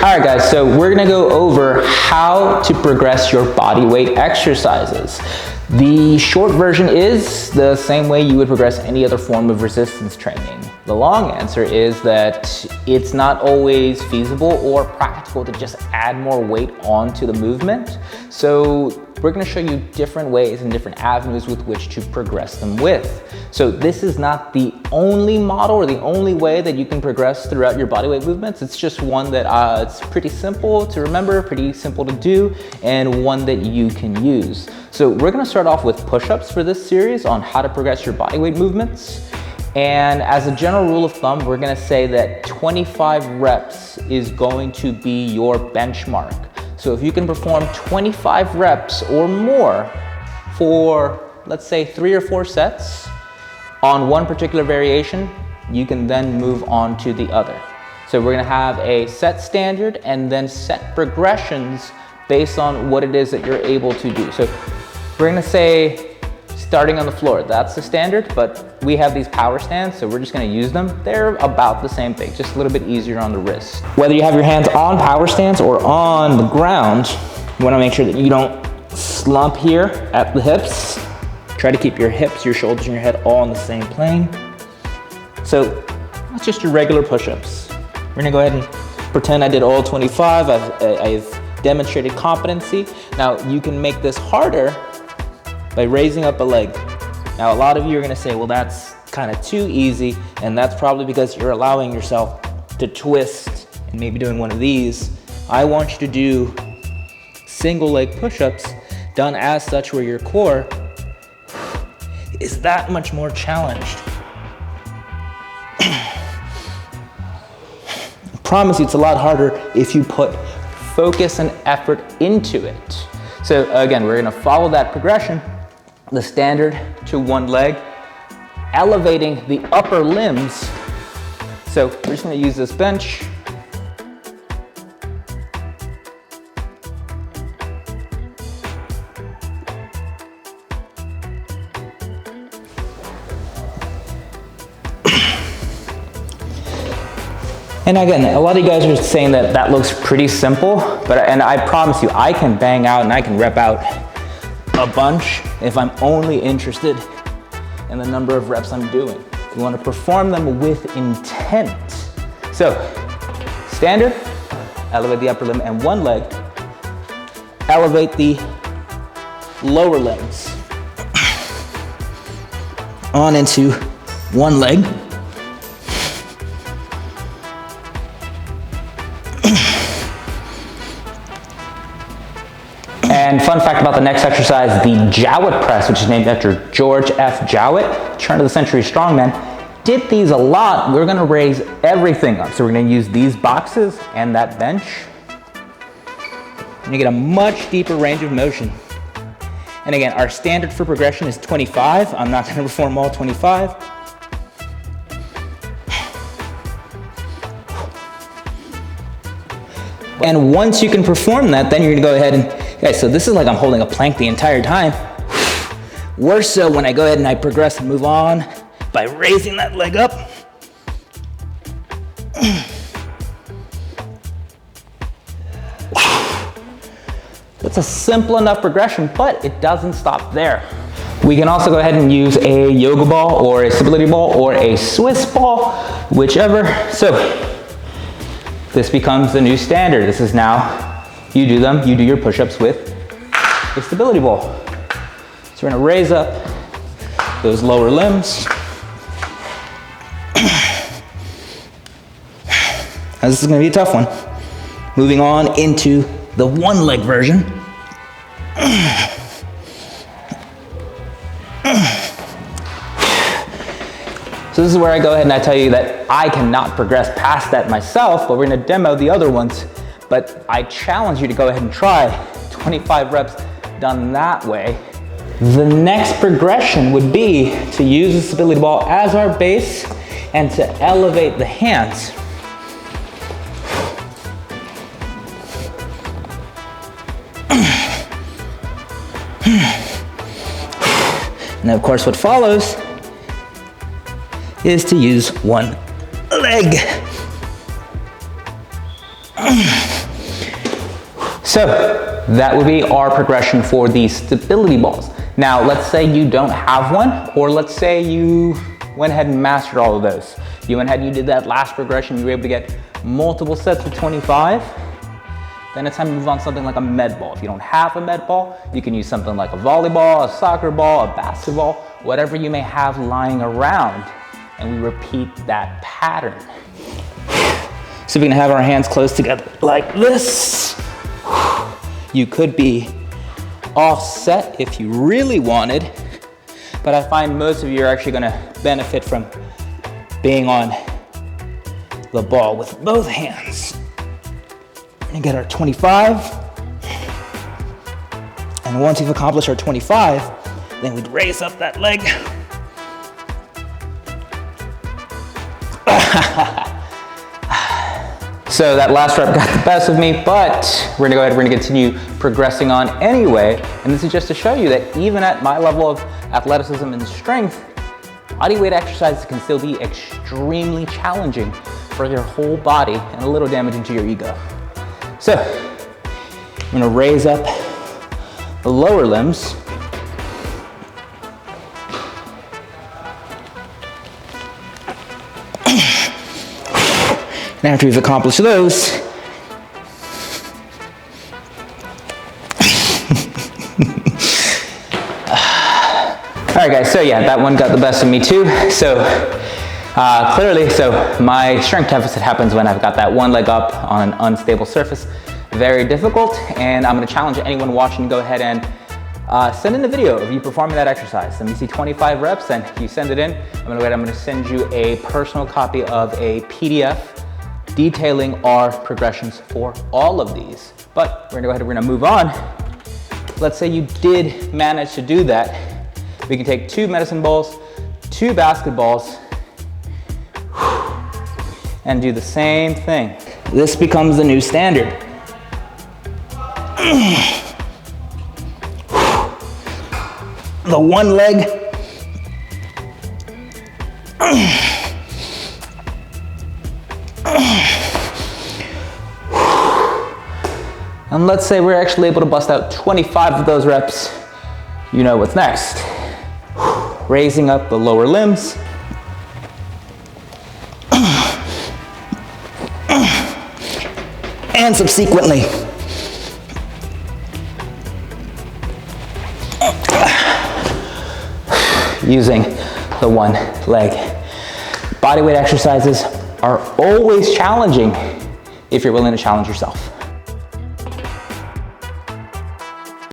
All right guys, so we're gonna go over how to progress your body weight exercises. The short version is the same way you would progress any other form of resistance training. The long answer is that it's not always feasible or practical to just add more weight onto the movement. So we're gonna show you different ways and different avenues with which to progress them with. So this is not the only model or the only way that you can progress throughout your bodyweight movements. It's just one that it's pretty simple to remember, pretty simple to do, and one that you can use. So we're gonna start off with push-ups for this series on how to progress your bodyweight movements. And as a general rule of thumb, we're gonna say that 25 reps is going to be your benchmark. So if you can perform 25 reps or more for, let's say, 3 or 4 sets on one particular variation, you can then move on to the other. So we're gonna have a set standard and then set progressions based on what it is that you're able to do. So we're gonna say, starting on the floor, that's the standard, but we have these power stands, so we're just gonna use them. They're about the same thing, just a little bit easier on the wrist. Whether you have your hands on power stands or on the ground, you wanna make sure that you don't slump here at the hips. Try to keep your hips, your shoulders, and your head all on the same plane. So that's just your regular push-ups. We're gonna go ahead and pretend I did all 25. I've demonstrated competency. Now you can make this harder by raising up a leg. Now, a lot of you are gonna say, well, that's kind of too easy, and that's probably because you're allowing yourself to twist and maybe doing one of these. I want you to do single leg push-ups done as such where your core is that much more challenged. I promise you it's a lot harder if you put focus and effort into it. So again, we're gonna follow that progression. The standard to one leg, elevating the upper limbs. So we're just gonna use this bench. And again, a lot of you guys are saying that that looks pretty simple, and I promise you, I can bang out and I can rep out a bunch if I'm only interested in the number of reps I'm doing. You want to perform them with intent. So, standard, elevate the upper limb and one leg, elevate the lower limbs on into one leg. And fun fact about the next exercise, the Jowett press, which is named after George F. Jowett, turn of the century strongman, did these a lot. We're gonna raise everything up. So we're gonna use these boxes and that bench. And you get a much deeper range of motion. And again, our standard for progression is 25. I'm not gonna perform all 25. And once you can perform that, then you're gonna go ahead and, guys, so this is like I'm holding a plank the entire time. Worse so when I go ahead and I progress and move on by raising that leg up. It's a simple enough progression, but it doesn't stop there. We can also go ahead and use a yoga ball or a stability ball or a Swiss ball, whichever. So this becomes the new standard. This is now, you do your push-ups with a stability ball. So we're gonna raise up those lower limbs. Now this is gonna be a tough one. Moving on into the one leg version. So this is where I go ahead and I tell you that I cannot progress past that myself, but we're gonna demo the other ones. But I challenge you to go ahead and try 25 reps done that way. The next progression would be to use the stability ball as our base and to elevate the hands. And of course what follows is to use one leg. So that would be our progression for the stability balls. Now, let's say you don't have one, or let's say you went ahead and mastered all of those. You went ahead and you did that last progression, you were able to get multiple sets of 25. Then it's time to move on to something like a med ball. If you don't have a med ball, you can use something like a volleyball, a soccer ball, a basketball, whatever you may have lying around. And we repeat that pattern. So we can have our hands close together like this. You could be offset if you really wanted, but I find most of you are actually gonna benefit from being on the ball with both hands. And get our 25. And once we've accomplished our 25, then we'd raise up that leg. So that last rep got the best of me, but we're gonna go ahead, we're gonna continue progressing on anyway. And this is just to show you that even at my level of athleticism and strength, bodyweight exercises can still be extremely challenging for your whole body and a little damaging to your ego. So, I'm gonna raise up the lower limbs. And after we've accomplished those, all right guys, so yeah, that one got the best of me too. So clearly, my strength deficit happens when I've got that one leg up on an unstable surface. Very difficult, and I'm gonna challenge anyone watching to go ahead and send in a video of you performing that exercise. Let me see 25 reps, and you send it in. I'm gonna send you a personal copy of a PDF detailing our progressions for all of these. But we're gonna go ahead and we're gonna move on. Let's say you did manage to do that. We can take 2 medicine balls, 2 basketballs, and do the same thing. This becomes the new standard. The one leg. And let's say we're actually able to bust out 25 of those reps. You know what's next. Raising up the lower limbs. And subsequently, using the one leg. Bodyweight exercises are always challenging if you're willing to challenge yourself.